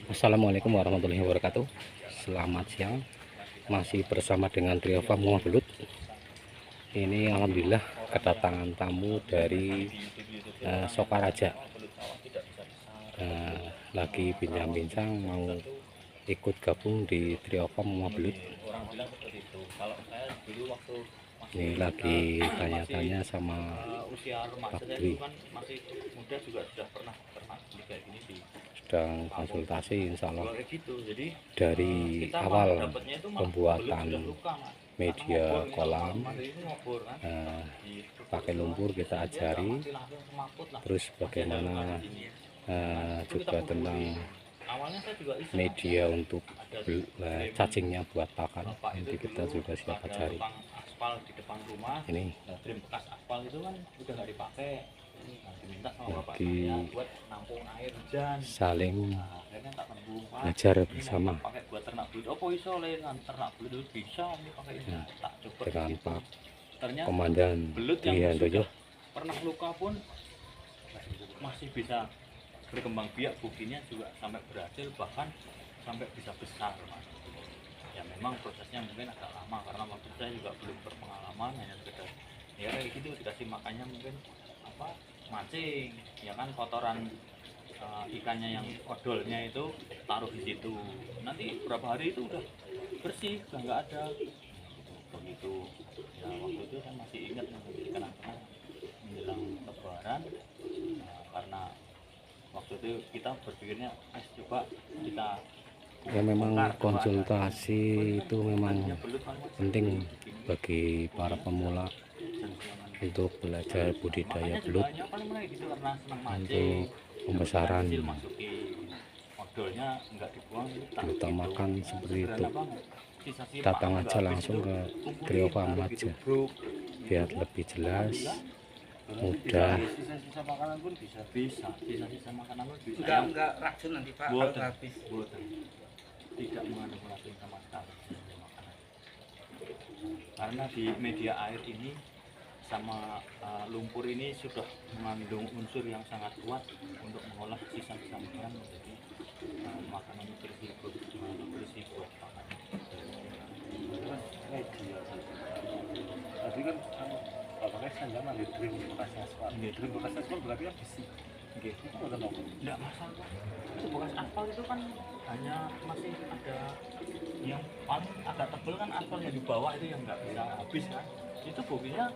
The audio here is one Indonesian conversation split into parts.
Assalamualaikum warahmatullahi wabarakatuh. Selamat siang. Masih bersama dengan Trio Farm Muhammad Belut. Ini alhamdulillah kedatangan tamu dari Sokaraja. Lagi bincang-bincang mau ikut gabung di Trio Farm Muhammad Belut. Ini lagi tanya-tanya sama Pak Dwi. Sedang konsultasi, insya Allah dari awal pembuatan media kolam, pakai lumpur kita ajari, terus bagaimana juga tentang media untuk cacingnya buat pakan, nanti kita juga siap ajari. Di depan rumah ini trim bekas aspal itu kan udah nggak dipakai, diminta sama bapak lagi saya buat nampung air hujan, saling akhirnya tak tembung belajar bersama pakai buat ternak belut. Oh iso lenan ternak belut bisa ini pakai ini, tak coba dengan gitu. Pak Ternyata Komandan belut Dwi yang Handoyo. pernah luka pun masih bisa berkembang biak, buktinya juga sampai berhasil, bahkan sampai bisa besar, Mas. Ya memang prosesnya mungkin agak lama karena waktu saya juga belum berpengalaman, hanya sekedar ya kayak gitu, dikasih makannya mungkin apa, mancing ya kan, kotoran ikannya yang odolnya itu taruh di situ, nanti berapa hari itu udah bersih, udah nggak ada begitu. Ya waktu itu saya masih ingat, kenapa menjelang lebaran, karena waktu itu kita berpikirnya coba kita Ya memang konsultasi itu memang penting bagi para pemula untuk belajar budidaya belut, untuk pembesaran, diutamakan seperti itu. Datang aja langsung ke Trio Farm aja biar lebih jelas, mudah. Sisa-sisa makanan pun bisa, sisa-sisa makanan pun bisa. Enggak racun nanti Pak kalau habis. Tidak mengandung racun sama sekali makanan. Karena di media air ini sama lumpur ini sudah mengandung unsur yang sangat kuat untuk mengolah sisa-sisa makanan menjadi makanan nutrisi buat pakan. Tadi kan pakai sandaman di trim bekas aspal. Trim bekas aspal berarti kan besi. Itu udah mau. Enggak masalah. Itu bekas aspal itu kan hanya masih ada yang paling agak tebal kan, aspalnya di bawah itu yang nggak bisa habis kan. Itu buktinya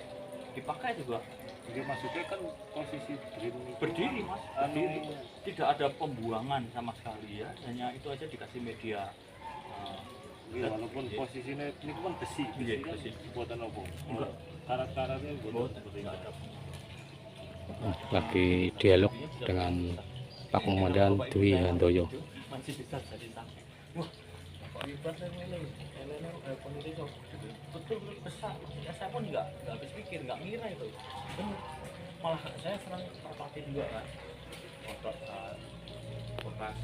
dipakai juga. Jadi maksudnya kan posisi trim Berdiri Mas, berdiri. Tidak ada pembuangan sama sekali ya. Hanya itu aja dikasih media. Walaupun posisinya ini kan besi, kan besi. Buatan apa? Karat-karatnya buatan nggak ada. Lagi dialog dengan Pak Komandan Dwi Handoyo. Masih bisa jadi saksi. Wah, hebatnya ini betul besar. Ya, saya pun nggak habis pikir, nggak ngira itu. Malah saya senang merpati juga kan. Bekas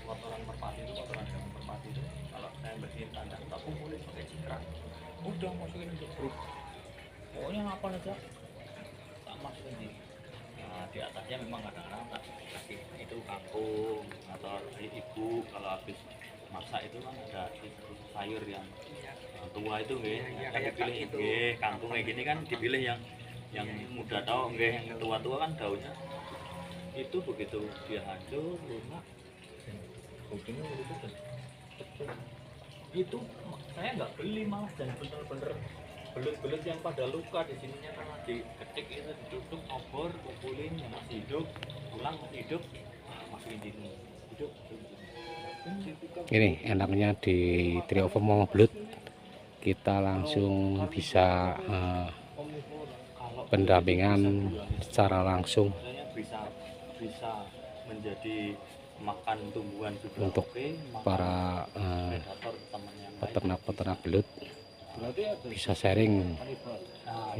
kotoran merpati itu, kotoran dalam merpati itu, kalau saya bersihin kandang tak kumpulin pakai cikrak, udah masukin ke grup. Pokoknya apa aja tak masukin di atasnya. Memang kadang-kadang tak kasih itu kangkung atau ibu kalau habis masak itu kan ada sayur yang tua itu nggih, kan dipilih nggih, kangkung kayak gini kan dipilih yang muda tahu nggih, yang tua-tua kan daunnya itu begitu dia hancur lunak, buktinya begitu. Itu saya nggak beli malah, dan bener-bener belut-belut yang pada luka di sininya karena diketik itu, ditutup, obor, kumpulin yang masih hidup, pulang masih hidup, masukin sini hidup. Ini enaknya di Trio Farm Muhammad Belut, kita langsung bisa pendampingan secara langsung bisa menjadi makan tumbuhan juga untuk para peternak-peternak belut, bisa sharing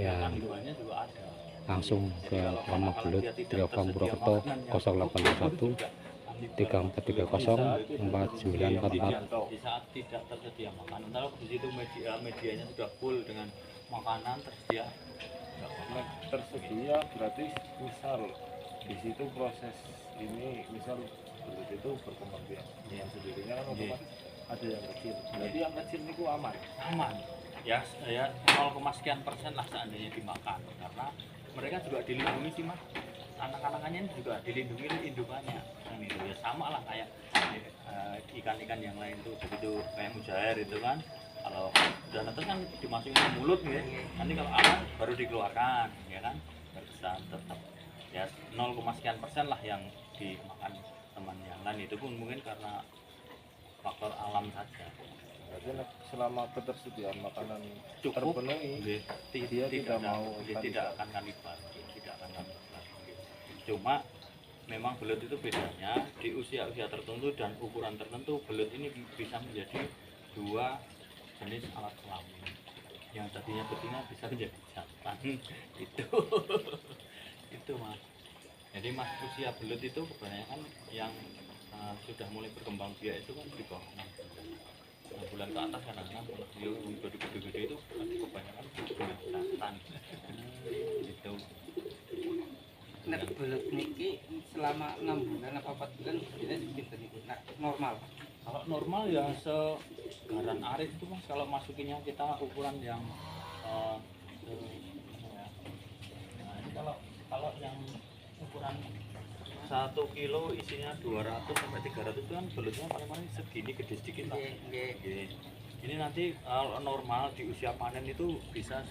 ya, langsung ke Muhammad Belut Trio Farm Purwokerto 081 3430 4944. Di saat tidak tersedia makanan, kalau di situ medianya sudah full dengan makanan tersedia, tersedia berarti misal di situ proses ini misal itu berkembang biak dengan sendirinya kan Iya. otomatis ada yang kecil. Berarti yang kecil niku aman. Aman ya, 0, sekian persen lah seandainya dimakan, karena mereka juga dilindungi sih mas, anak-anakannya juga dilindungi indukannya kan itu ya, sama lah kayak ikan-ikan yang lain tuh begitu, kayak mujair itu kan, kalau udah netes kan dimasukin ke mulut ya, nanti kalau aman baru dikeluarkan ya kan, berkesan tetap ya 0, sekian persen lah yang dimakan teman yang lain, itu pun mungkin karena faktor alam saja. Berarti selama ketersediaan makanan Cukup, terpenuhi, Nggih, dia tidak mau nggih, tidak akan kanibal, tidak akan kanibal. Nggih. Cuma memang belut itu bedanya di usia-usia tertentu dan ukuran tertentu, belut ini bisa menjadi 2 jenis alat kelamin. Yang tadinya betina bisa menjadi jantan. Itu mas. Jadi mas, usia belut itu kebanyakan yang sudah mulai berkembang biak itu kan di bawah 6 bulan ke atas, kadang-kadang kalau gede-gede itu kebanyakan dengan jantan. Gitu. Nek belut niki selama 6 bulan apa 4 bulan kita pinten niku. Nah, normal. Kalau normal ya segaran arit itu mas, kalau masukinnya kita ukuran yang nah, ini kalau yang ukuran 1 kilo isinya 200 sampai 300 itu kan belutnya paling-paling segini, gede sedikit lah. Oke. Ini nanti normal di usia panen itu bisa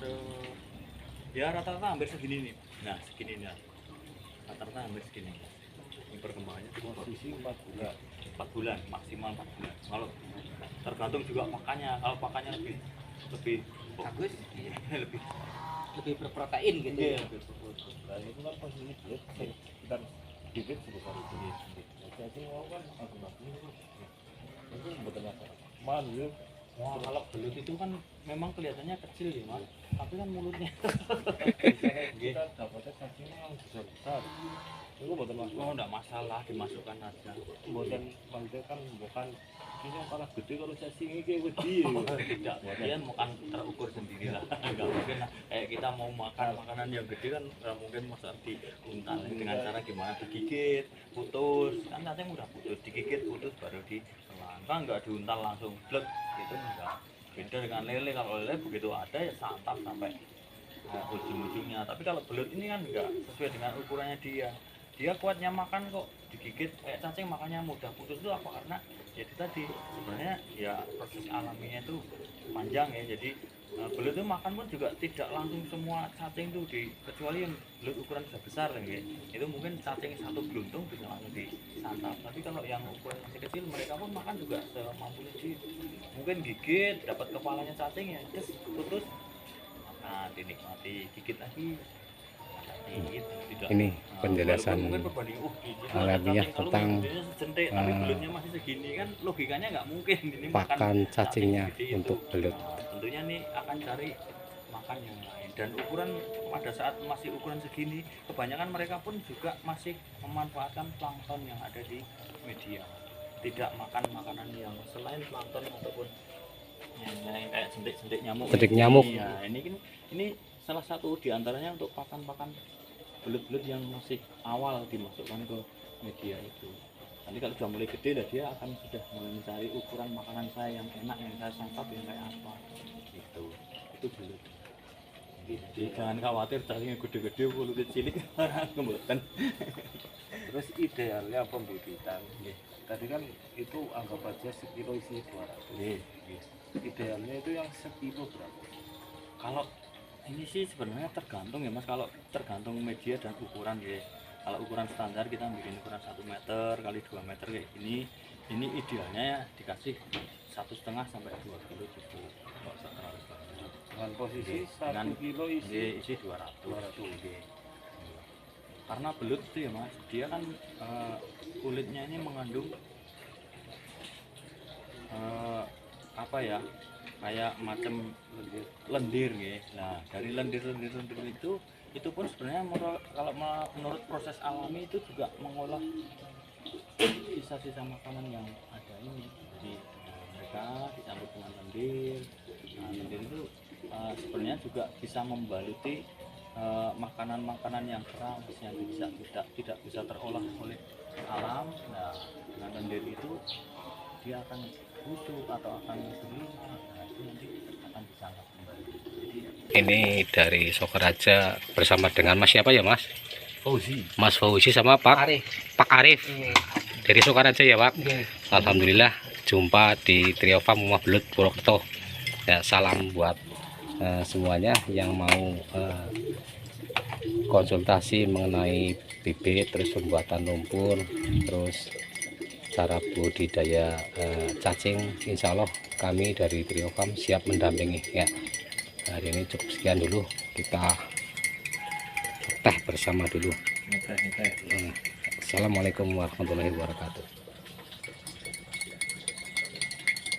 ya rata-rata hampir segini nih. Nah segini nih, rata-rata hampir segini. Ini perkembangannya posisi 4 bulan. 4 bulan, maksimal 4 bulan. Kalau tergantung juga pakannya, kalau pakannya lebih Bagus, lebih berprotein gitu ya. Nah, itu kan posisi belut sekitar bibit sebesar itu. Jadi mau kan aku itu betul masalah. Man, ya. Wah, kalau belut itu kan memang kelihatannya kecil ya mas, tapi kan mulutnya Kita dapatnya cacingnya yang besar. Itu betul masalah. oh enggak masalah, dimasukkan aja. Bukan maksudnya kan bukan ini yang kalah gede kalau cacingnya kayak gede. Tidak, dia makan terukur sendiri lah. Enggak mungkin lah. Kayak kita mau makan makanan yang gede kan nggak mungkin masa diuntal dengan cara gimana, digigit putus kan, cacing udah putus, digigit putus baru ditelan kan, nggak diuntal langsung blek gitu, enggak. Beda dengan lele, kalau lele begitu ada ya santap sampai ujung-ujungnya, tapi kalau belut ini kan enggak sesuai dengan ukurannya dia kuatnya makan kok, digigit kayak cacing makanya mudah putus itu apa, karena ya itu tadi sebenarnya ya proses alaminya itu panjang ya. Jadi belut itu makan pun juga tidak langsung semua cacing itu kecuali yang belut ukuran sudah besar ya, itu mungkin cacing satu geluntung bisa langsung disantap, tapi kalau yang ukuran masih kecil mereka pun makan juga semampunya sih, mungkin gigit dapat kepalanya cacing ya terus putus, makan dinikmati, gigit lagi. Ini penjelasan alamiah tentang tapi belutnya masih segini kan, logikanya nggak mungkin ini pakan cacingnya segede untuk itu. belut. Tentunya nih akan cari makan yang lain, dan ukuran pada saat masih ukuran segini kebanyakan mereka pun juga masih memanfaatkan plankton yang ada di media, tidak makan makanan yang selain plankton ataupun yang kayak jentik-jentik nyamuk. Jentik nyamuk. Ya, ini salah satu diantaranya untuk pakan-pakan belut-belut yang masih awal dimasukkan ke media itu. Nanti kalau sudah mulai gede lah dia akan sudah mulai mencari ukuran makanan saya yang enak, yang saya santap yang kayak apa gitu. Itu belut. Jadi jangan khawatir cacingnya gede-gede mulutnya cilik kemboten. Terus idealnya pembibitan. Tadi kan itu anggap aja sekilo isi 200. Idealnya itu yang sekilo berapa? Kalau ini sih sebenarnya tergantung ya mas, kalau tergantung media dan ukuran ya. Kalau ukuran standar kita bikin ukuran 1 meter kali 2 meter kayak gini, ini idealnya ya dikasih 1,5 sampai 2 kilo cukup, nggak usah terlalu banyak. Dengan posisi Dengan 1 kilo isi 200. Karena belut itu ya mas, dia kan kulitnya ini mengandung apa ya, kayak macam lendir ya. Nah dari lendir itu pun sebenarnya kalau menurut proses alami itu juga mengolah sisa-sisa makanan yang ada ini. Jadi mereka dicampur dengan lendir. Nah lendir itu sebenarnya juga bisa membaluti makanan-makanan yang keras yang tidak bisa terolah oleh alam. Nah dengan dia akan busuk atau akan berlima, nah itu nanti akan disangkap kembali. Jadi Ini dari Sokaraja bersama dengan Mas siapa ya Mas? Fauzi. Mas Fauzi sama Pak Arif dari Sokaraja ya Pak. Alhamdulillah jumpa di Trio Farm Omah Belut Purwokerto. Ya, salam buat semuanya yang mau konsultasi mengenai bibit, terus pembuatan lumpur, terus cara budidaya cacing. Insya Allah kami dari Trio Farm siap mendampingi ya. Hari ini cukup sekian dulu, kita teh bersama dulu. Assalamualaikum warahmatullahi wabarakatuh.